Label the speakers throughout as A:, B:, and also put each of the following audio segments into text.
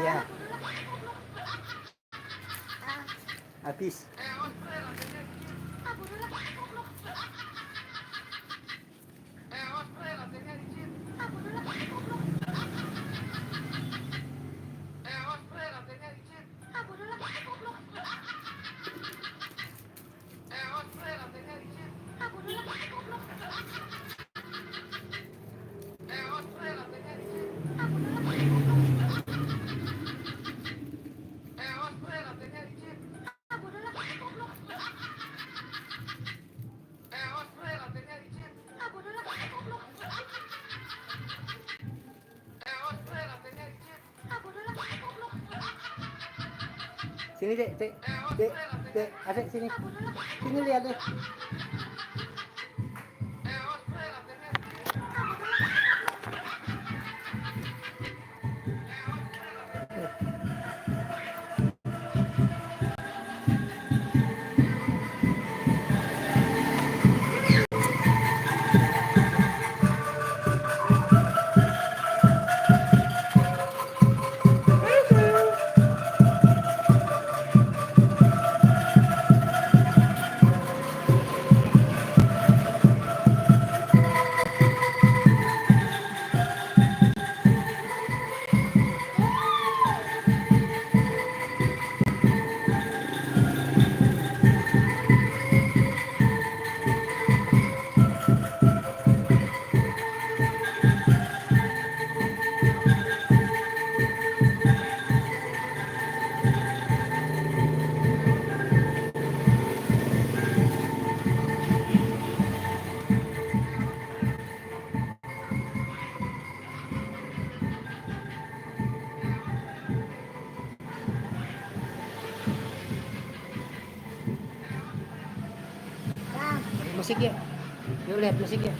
A: Iya. Habis. Sini dek, adek sini. Sini lihat deh. Musik ya. Yuk lihat musik ya.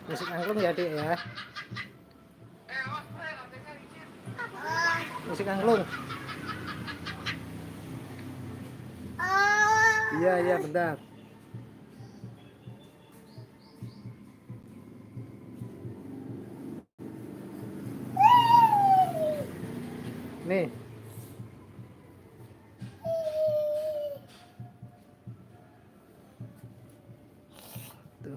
A: Musik angklung ya dek ya. Musik angklung. Iya iya bentar. Nih. Tuh.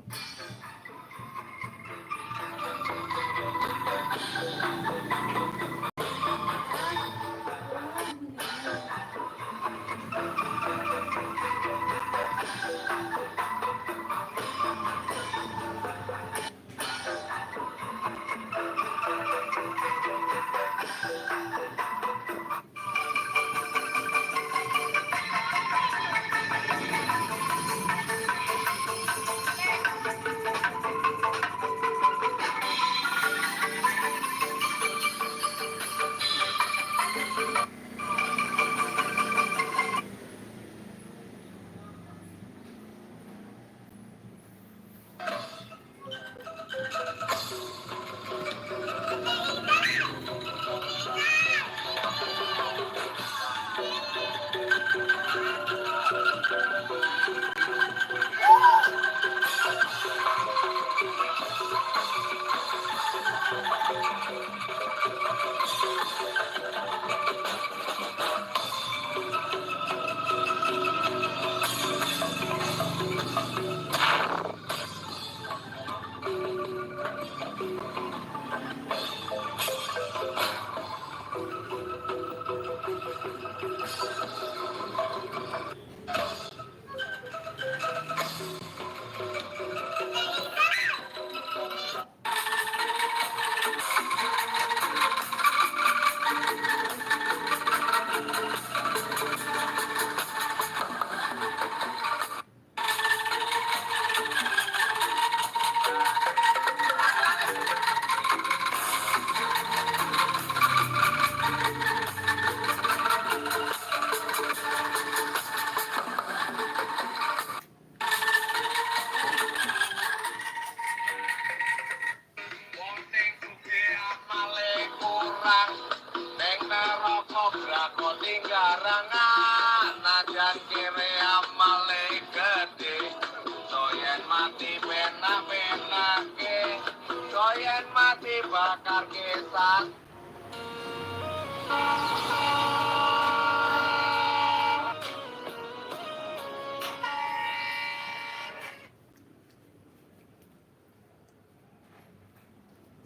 B: mati benak-benak ke doyen mati bakar kesan.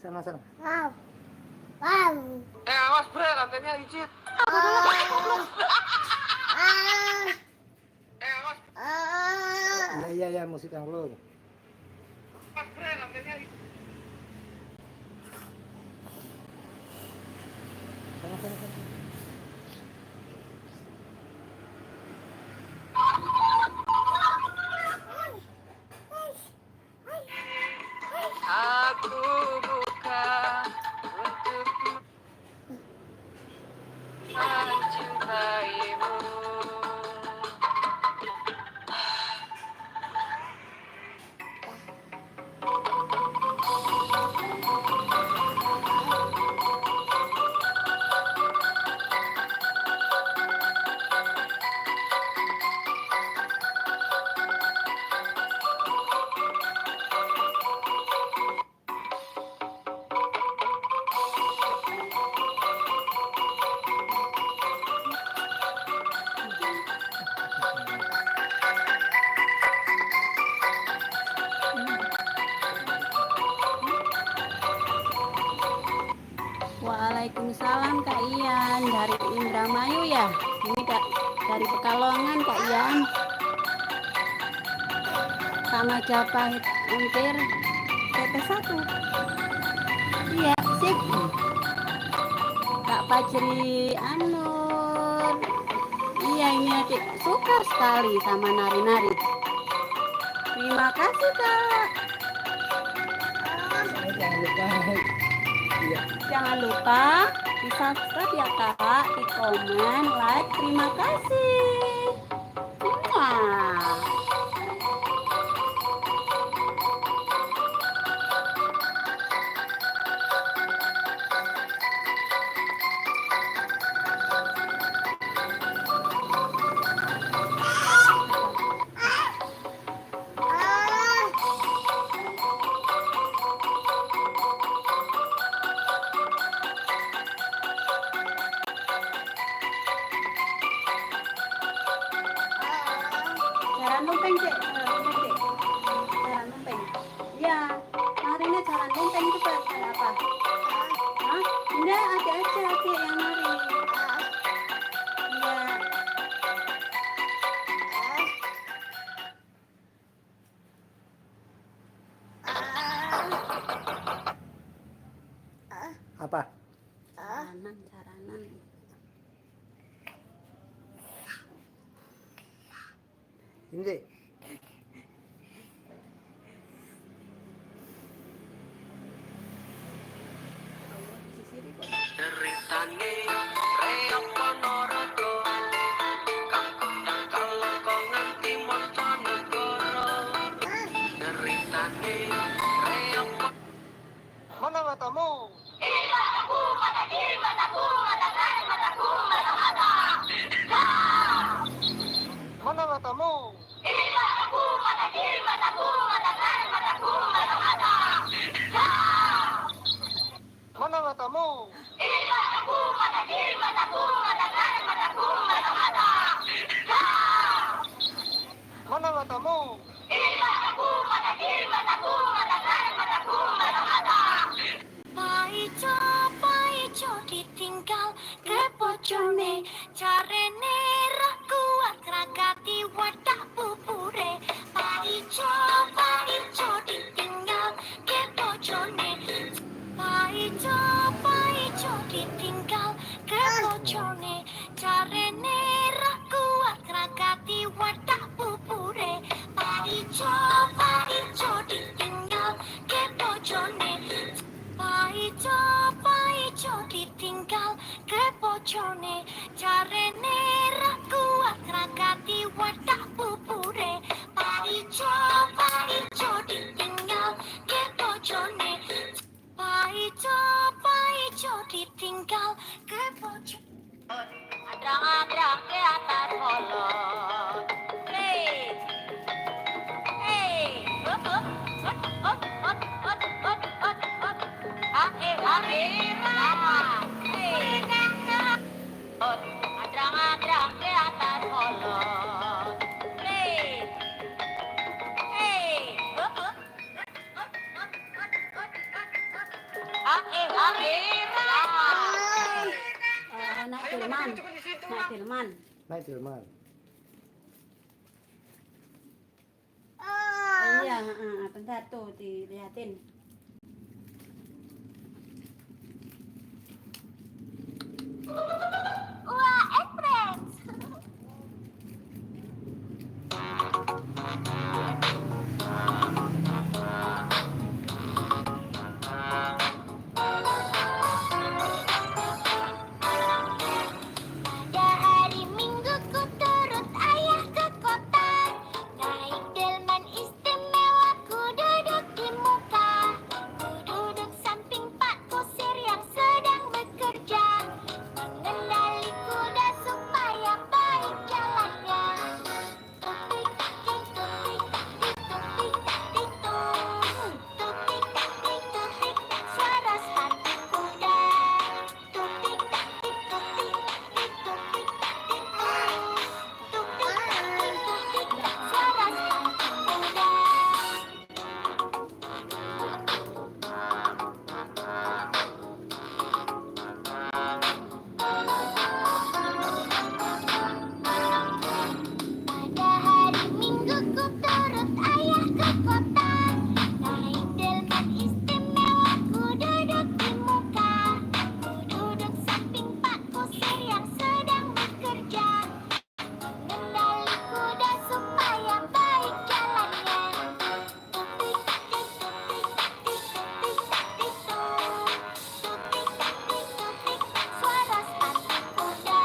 A: Sana.
C: Wow. Wow.
B: Awas bre, lantainya licin. Awas.
A: Iya musik angklung.
B: Awas bre, lantainya licin.
A: Sana.
B: Aku bukan untuk mencintaimu.
C: Waalaikumsalam Kak Ian, dari Indramayu ya. Ini dari Pekalongan Kak Ian. Kak Majapahit Empir PP1. Iya, sip. Kak Fajri Anur. Iya, ini adik suka sekali sama nari-nari. Terima kasih Kak.
A: Jangan lupa. Iya.
C: Jangan lupa di subscribe ya Kak, di komen, like. Terima kasih. Wah. Jalan lumpeng Cek, jalan lumpeng. Iya, narinya jalan lumpeng itu kayak apa? Hah? Enggak, ada aja adik yang nari. Iya.
A: Apa?
C: Jaranan.
A: Ini.
B: Ceritane reok Ponorogo, kampung kalau kau nganti Montonegoro. Ceritane reok. Mana matamu? Mana matamu? Mana matamu? Mana matamu?
D: Paijo ditinggal ke bojone, jarene ra kuat ragati wadah pupure. Paijo ditinggal ke bojone, Paijo ditinggal ke bojone, jarene ra kuat ragati wadah pupure. Paijo ditinggal ke bojone, Paijo ditinggal ke bojone, jarene ra kuat ragati wadah pupure. Paijo ditinggal ke bojone, Paijo ditinggal ke bojone. Adrang-adrang ke atas kolong. Hey, Adrang-adrang ke atas kolong. Play. Hey.
C: Nak Tilman. Nak Tilman.
A: Naik Tilman.
C: Oh iya, bentar tuh dilihatin.
D: Wah, Express. Pada hari Minggu ku turut ayah ke kota. Naik delman istimewa, ku duduk di muka. Ku duduk samping Pak Kusir yang sedang bekerja. Mengendali kuda supaya baik jalannya. Tupik tik tupik tik tupik tik tung. Tupik tik tupik suara sepatu kuda. Tupik tik tupik tik tupik tik tung. Tupik tik tupik suara sepatu kuda. Pada hari Minggu ku turut ayah ke kota. Naik delman istimewa, ku duduk di muka. Ku duduk samping Pak Kusir yang sedang bekerja. Mengendali kuda supaya baik jalannya. Tupik tik tupik tik tupik tik tung. Tupik tik tupik suara sepatu kuda.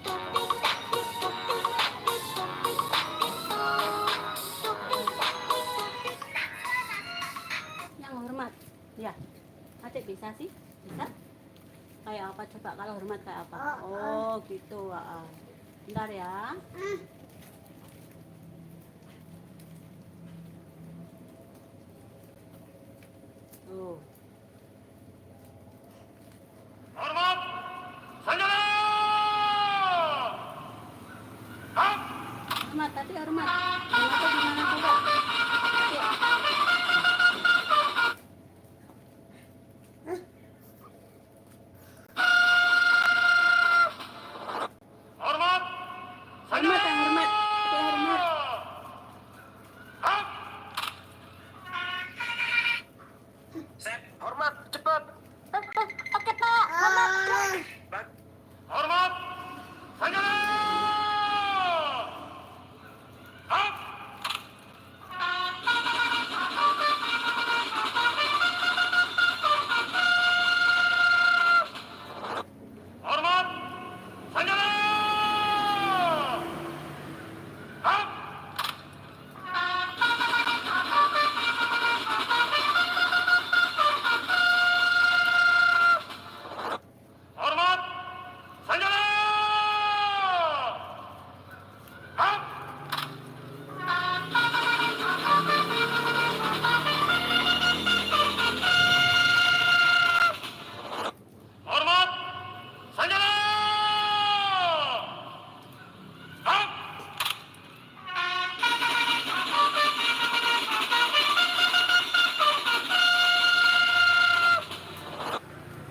D: Tupik tik tupik tik tupik tik tung. Tupik tik tupik.
C: Yang hormat. Ya. Adik bisa sih? Bisa? Kayak apa coba kalau hormat kayak apa? Oh, gitu. Bentar ya. Tuh.
B: Hormat! Sanjana! Hap!
C: Hormat, tadi hormat. Hormatnya gimana coba? Adik.
B: Hormat!
C: Hormat yang hormat. Adik hormat.
B: Hap! Set, hormat, cepat.
D: Oke Pak, hormat.
B: Hormat! Sanjana! Hap! Hormat! Sanjana! Hap! Hormat! Sanjana! Hap! Hormat! Sanjana! Hap!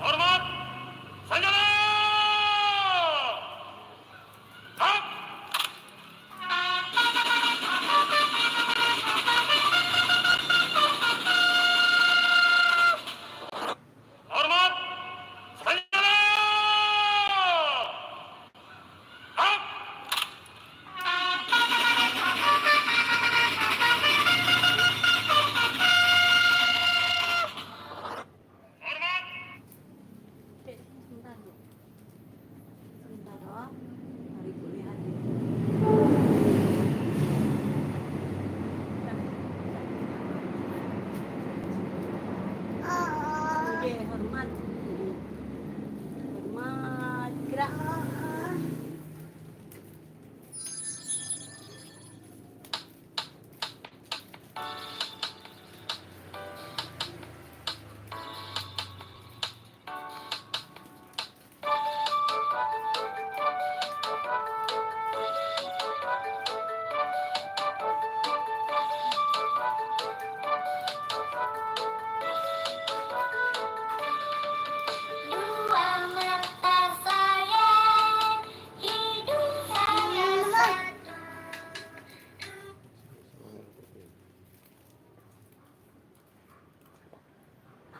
B: Hormat! Sanjana! Hap! Hormat! Sanjana! Hap! Hormat!
C: Adik, sebentar Bu. Sebentar oh. Mari Bu lihat. Oke, hormat. Hormat. Gerak.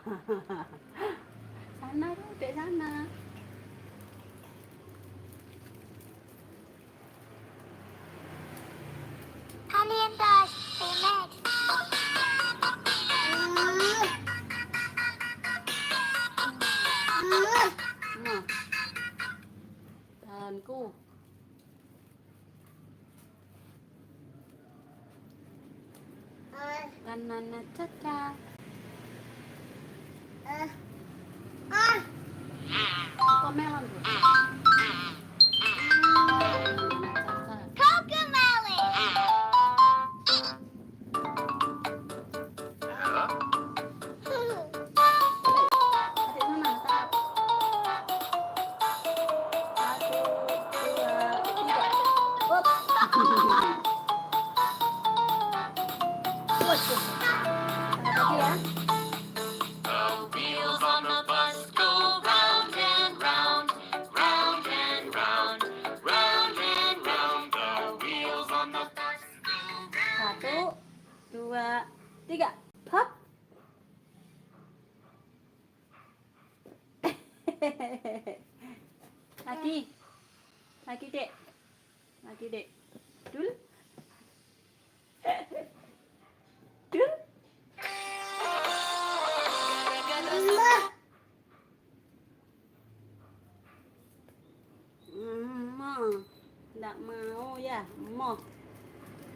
C: Sana duduk sana.
D: Kalian das, relax.
C: Nah. Tanganku. Kanan Caca. Kok melon tuh? Caca.
D: Cocomelon.
C: Adik sana, tangkap. 1, 2, 3. Up. Waduh. Lagi ya.
B: The wheels on the bus go round and round, round and round, round and round. The wheels on the bus go round.
C: 1, 2, 3. Hop. Lagi. Lagi, Dek. Lagi, Dek. Dul. Dul. Enggak mau ya, mau.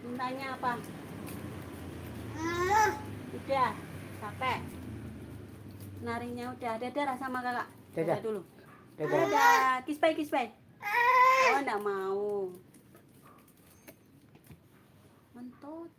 C: Mintanya apa? Udah, capek. Narinya udah. Dadah sama kakak.
A: Dadah.
C: Dulu.
A: Dadah.
C: Dadah. Kiss bye, kiss bye. Oh, enggak mau. Mentut.